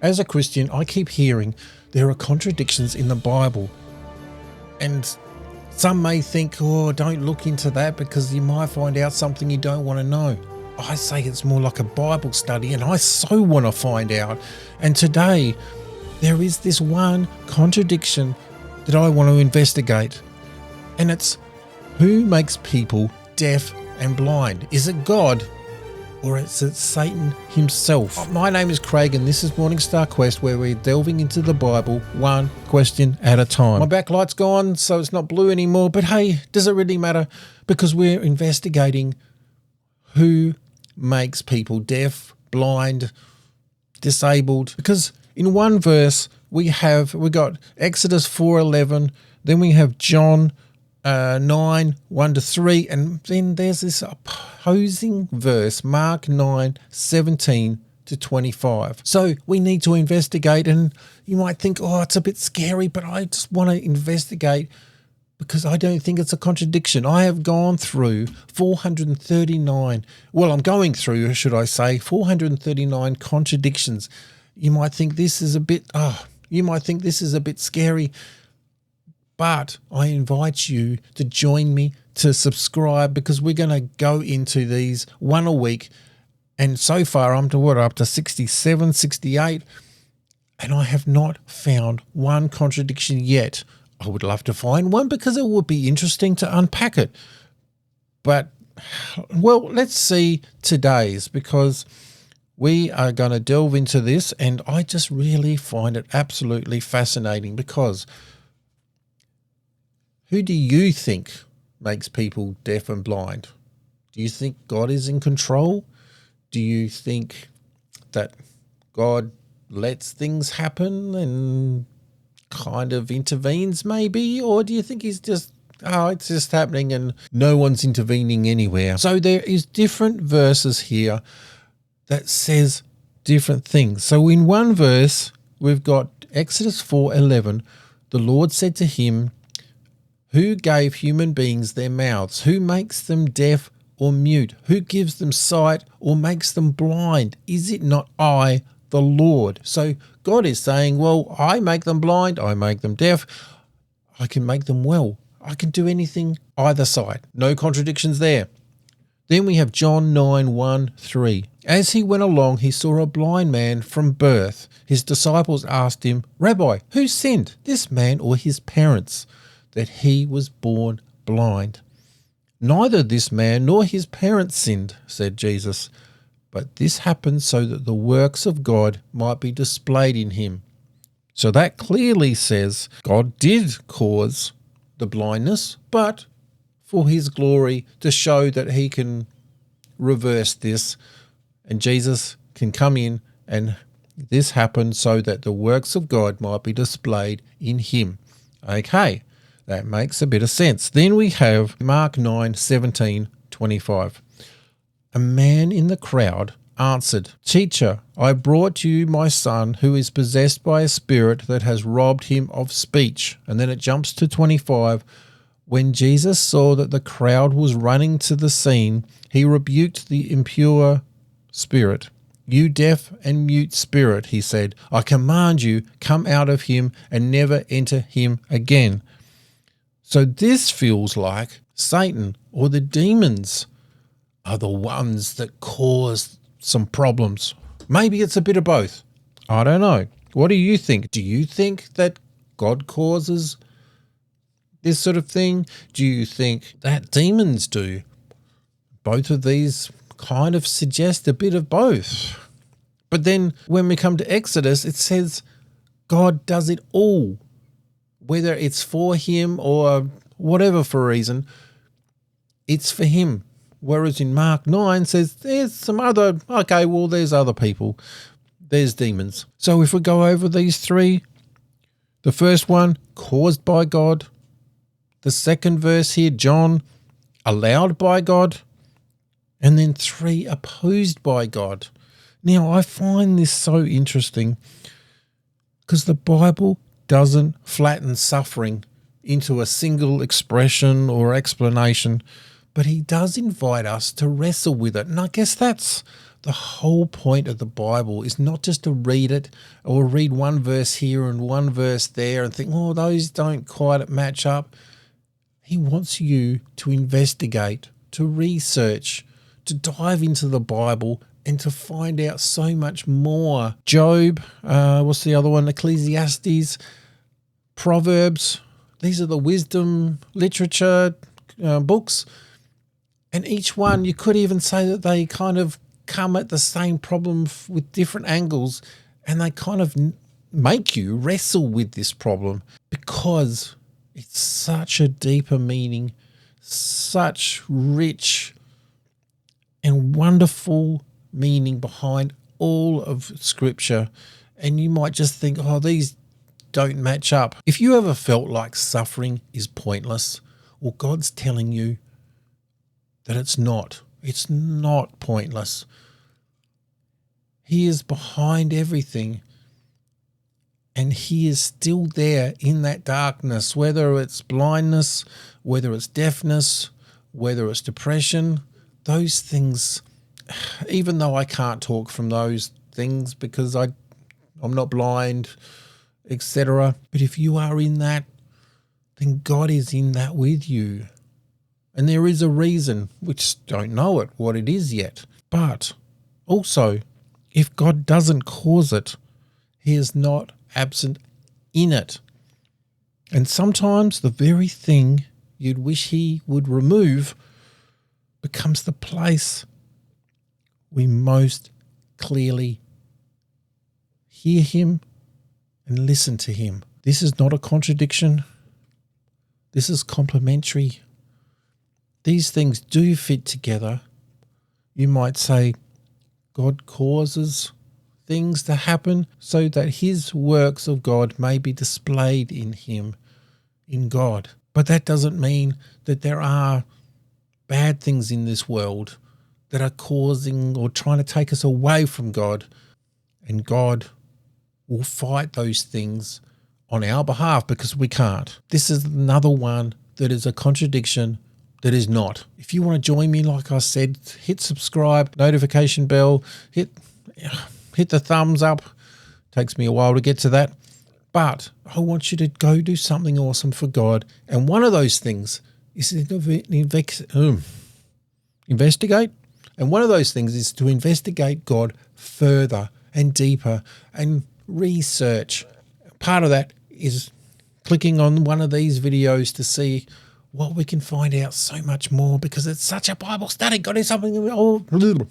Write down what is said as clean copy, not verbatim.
As a Christian, I keep hearing there are contradictions in the Bible. And some may think, oh, don't look into that because you might find out something you don't want to know. I say it's more like a Bible study, and I so want to find out. And today, there is this one contradiction that I want to investigate. And it's, who makes people deaf and blind? Is it God, or is it Satan himself? My name is Craig, and this is Morning Star Quest, where we're delving into the Bible one question at a time. My backlight's gone, so it's not blue anymore, but hey, does it really matter? Because we're investigating who makes people deaf, blind, disabled. Because in one verse we got Exodus 4:11, then we have John 9, 1-3, and then there's this opposing verse, Mark 9, 17-25. So we need to investigate, and you might think, oh, it's a bit scary, but I just want to investigate because I don't think it's a contradiction. I have gone through 439, well, I'm going through, should I say, 439 contradictions. You might think this is a bit scary, but I invite you to join me, to subscribe, because we're going to go into these one a week. And so far I'm up to 67, 68, and I have not found one contradiction yet. I would love to find one because it would be interesting to unpack it. But, well, let's see today's, because we are going to delve into this, and I just really find it absolutely fascinating. Because who do you think makes people deaf and blind? Do you think God is in control? Do you think that God lets things happen and kind of intervenes maybe? Or do you think he's just, it's just happening and no one's intervening anywhere? So there is different verses here that says different things. So in one verse, we've got Exodus 4:11. The Lord said to him, who gave human beings their mouths? Who makes them deaf or mute? Who gives them sight or makes them blind? Is it not I, the Lord? So God is saying, well, I make them blind, I make them deaf, I can make them well. I can do anything either side. No contradictions there. Then we have John 9, 1-3. As he went along, he saw a blind man from birth. His disciples asked him, Rabbi, who sinned, this man or his parents, that he was born blind? Neither this man nor his parents sinned, said Jesus, but this happened so that the works of God might be displayed in him. So that clearly says God did cause the blindness, but for his glory, to show that he can reverse this, and Jesus can come in, and this happened so that the works of God might be displayed in him. Okay, that makes a bit of sense. Then we have Mark 9, 17-25. A man in the crowd answered, Teacher, I brought you my son who is possessed by a spirit that has robbed him of speech. And then it jumps to 25. When Jesus saw that the crowd was running to the scene, he rebuked the impure spirit. You deaf and mute spirit, he said, I command you, come out of him and never enter him again. So this feels like Satan or the demons are the ones that cause some problems. Maybe it's a bit of both. I don't know. What do you think? Do you think that God causes this sort of thing? Do you think that demons do? Both of these kind of suggest a bit of both. But then when we come to Exodus, it says God does it all. Whether it's for him or whatever for reason, it's for him. Whereas in Mark 9 says there's some other, okay, well, there's other people. There's demons. So if we go over these three, the first one, caused by God. The second verse here, John, allowed by God. And then 3, opposed by God. Now, I find this so interesting because the Bible doesn't flatten suffering into a single expression or explanation, but he does invite us to wrestle with it. And I guess that's The whole point of the Bible is not just to read it or read one verse here and one verse there and think, oh, those don't quite match up. He wants you to investigate, to research, to dive into the Bible and to find out so much more. Job, what's the other one? Ecclesiastes, Proverbs. These are the wisdom literature books. And each one, you could even say that they kind of come at the same problem with different angles, and they kind of make you wrestle with this problem because it's such a deeper meaning, such rich and wonderful meaning behind all of Scripture. And you might just think, oh, these don't match up. If you ever felt like suffering is pointless, well, God's telling you that it's not pointless. He is behind everything, and he is still there in that darkness, whether it's blindness, whether it's deafness, whether it's depression, those things. Even though I can't talk from those things because I'm not blind, etc. But if you are in that, then God is in that with you. And there is a reason, which don't know it, what it is yet. But also, if God doesn't cause it, he is not absent in it. And sometimes the very thing you'd wish he would remove becomes the place we most clearly hear him and listen to him. This is not a contradiction. This is complementary. These things do fit together. You might say God causes things to happen so that his works of God may be displayed in him, in God. But that doesn't mean that there are bad things in this world that are causing or trying to take us away from God. And God will fight those things on our behalf because we can't. This is another one that is a contradiction that is not. If you want to join me, like I said, hit subscribe, notification bell, hit the thumbs up. Takes me a while to get to that. But I want you to go do something awesome for God. And one of those things is to investigate. And one of those things is to investigate God further and deeper and research. Part of that is clicking on one of these videos to see what we can find out so much more, because it's such a Bible study. Got to do something.